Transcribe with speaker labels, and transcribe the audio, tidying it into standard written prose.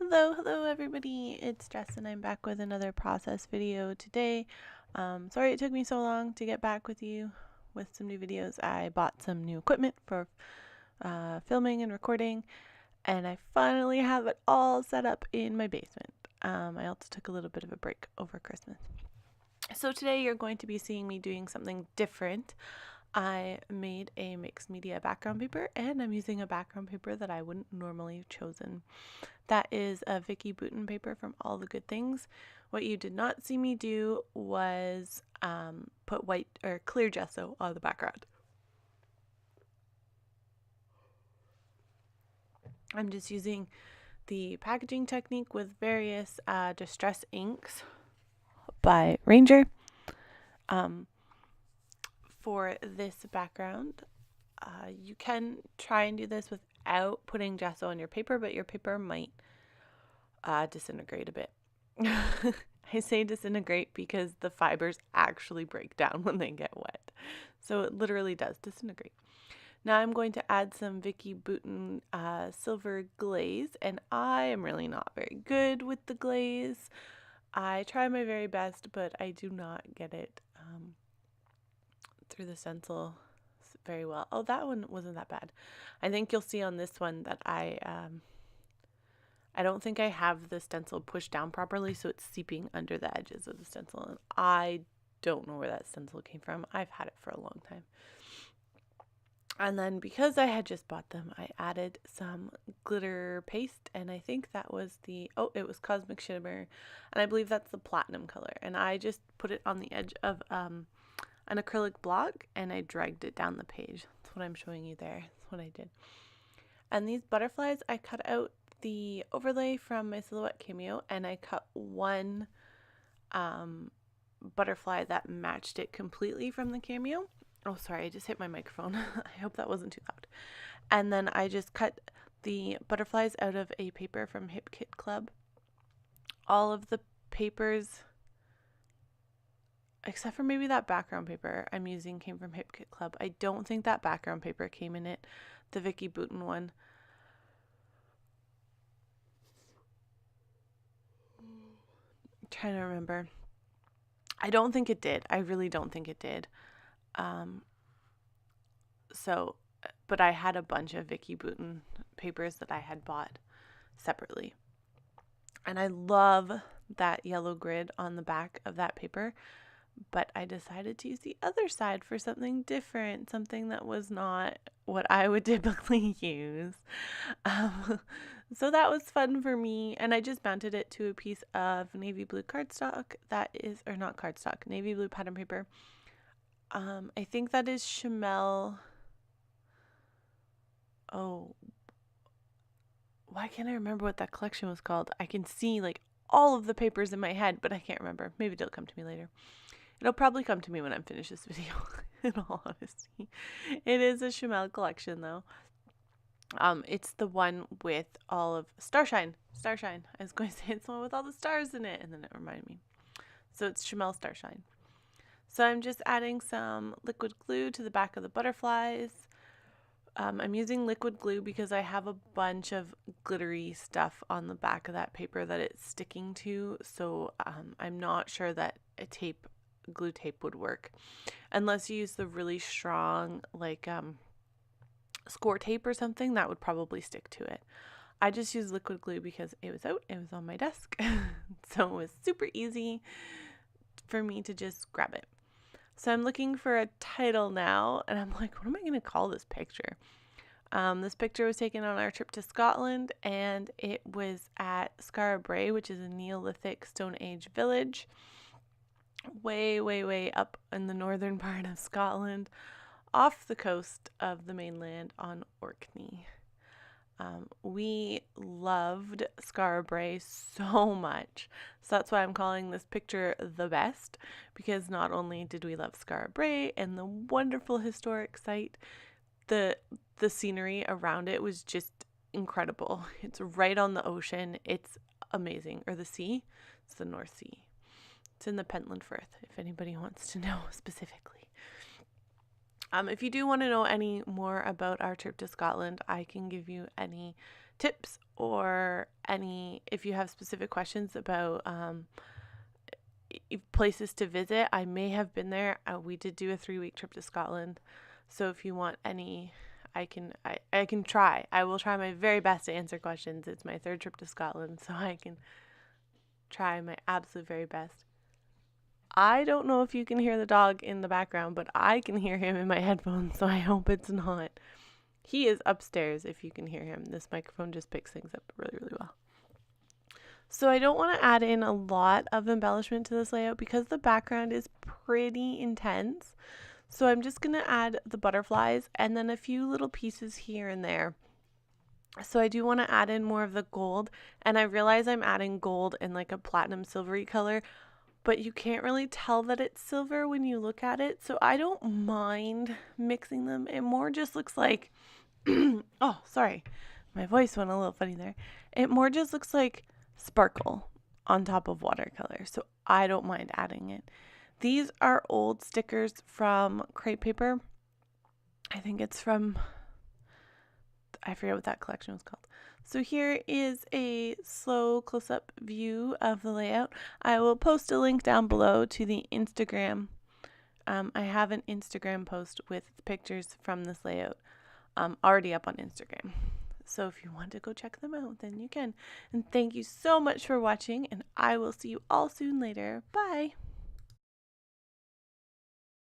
Speaker 1: Hello everybody, it's Jess and I'm back with another process video today. Sorry it took me so long to get back with you with some new videos. I bought some new equipment for filming and recording, and I finally have it all set up in my basement. I also took a little bit of a break over Christmas. So today you're going to be seeing me doing something different. I made a mixed media background paper, and I'm using a background paper that I wouldn't normally have chosen. That is a Vicky Bouton paper from All the Good Things. What you did not see me do was put white or clear gesso on the background. I'm just using the packaging technique with various distress inks by Ranger. For this background, you can try and do this without putting gesso on your paper, but your paper might disintegrate a bit. I say disintegrate because the fibers actually break down when they get wet. So it literally does disintegrate. Now I'm going to add some Vicky Bouton silver glaze, and I am really not very good with the glaze. I try my very best, but I do not get it through the stencil very well. Oh, that one wasn't that bad. I think you'll see on this one that I don't think I have the stencil pushed down properly, so it's seeping under the edges of the stencil, and I don't know where that stencil came from. I've had it for a long time. And then because I had just bought them, I added some glitter paste, and I think that was it was Cosmic Shimmer, and I believe that's the platinum color, and I just put it on the edge of an acrylic block, and I dragged it down the page. That's what I'm showing you there. That's what I did. And these butterflies, I cut out the overlay from my Silhouette Cameo, and I cut one butterfly that matched it completely from the Cameo. Oh, sorry, I just hit my microphone. I hope that wasn't too loud. And then I just cut the butterflies out of a paper from Hip Kit Club. All of the papers, except for maybe that background paper I'm using, came from Hip Kit Club. I don't think that background paper came in it, the Vicky Bouton one. I'm trying to remember. I don't think it did. I really don't think it did. But I had a bunch of Vicky Bouton papers that I had bought separately. And I love that yellow grid on the back of that paper, but I decided to use the other side for something different, something that was not what I would typically use. So that was fun for me, and I just mounted it to a piece of navy blue cardstock navy blue pattern paper. I think that is Chamel. Oh, why can't I remember what that collection was called? I can see like all of the papers in my head, but I can't remember. Maybe it'll come to me later. It'll probably come to me when I'm finished this video, in all honesty. It is a Chamel collection though. It's the one with all of Starshine. I was going to say it's the one with all the stars in it, and then it reminded me. So it's Chamel Starshine. So I'm just adding some liquid glue to the back of the butterflies. I'm using liquid glue because I have a bunch of glittery stuff on the back of that paper that it's sticking to, so I'm not sure that glue tape would work unless you use the really strong like score tape or something that would probably stick to it. I just used liquid glue because it was on my desk, so it was super easy for me to just grab it. So I'm looking for a title now, and I'm like, what am I going to call this picture? This picture was taken on our trip to Scotland, and it was at Scrapbook, which is a Neolithic Stone Age village, way up in the northern part of Scotland, off the coast of the mainland on Orkney. We loved Scrapbook so much, so that's why I'm calling this picture the best, because not only did we love Scrapbook and the wonderful historic site, the scenery around it was just incredible. It's right on the ocean. It's amazing. Or the sea. It's the North Sea. It's in the Pentland Firth, if anybody wants to know specifically. If you do want to know any more about our trip to Scotland, I can give you any tips or if you have specific questions about places to visit, I may have been there. We did do a 3-week trip to Scotland. So if you want any, I can try. I will try my very best to answer questions. It's my 3rd trip to Scotland, so I can try my absolute very best. I don't know if you can hear the dog in the background, but I can hear him in my headphones, so I hope it's not. He is upstairs if you can hear him. This microphone just picks things up really, really well. So I don't want to add in a lot of embellishment to this layout because the background is pretty intense. So I'm just going to add the butterflies and then a few little pieces here and there. So I do want to add in more of the gold, and I realize I'm adding gold in like a platinum silvery color, but you can't really tell that it's silver when you look at it. So I don't mind mixing them. It more just looks like, oh, sorry. My voice went a little funny there. It more just looks like sparkle on top of watercolor. So I don't mind adding it. These are old stickers from crepe paper. I think it's from, I forget what that collection was called. So here is a slow close-up view of the layout. I will post a link down below to the Instagram. I have an Instagram post with pictures from this layout already up on Instagram. So if you want to go check them out, then you can. And thank you so much for watching, and I will see you all soon later. Bye!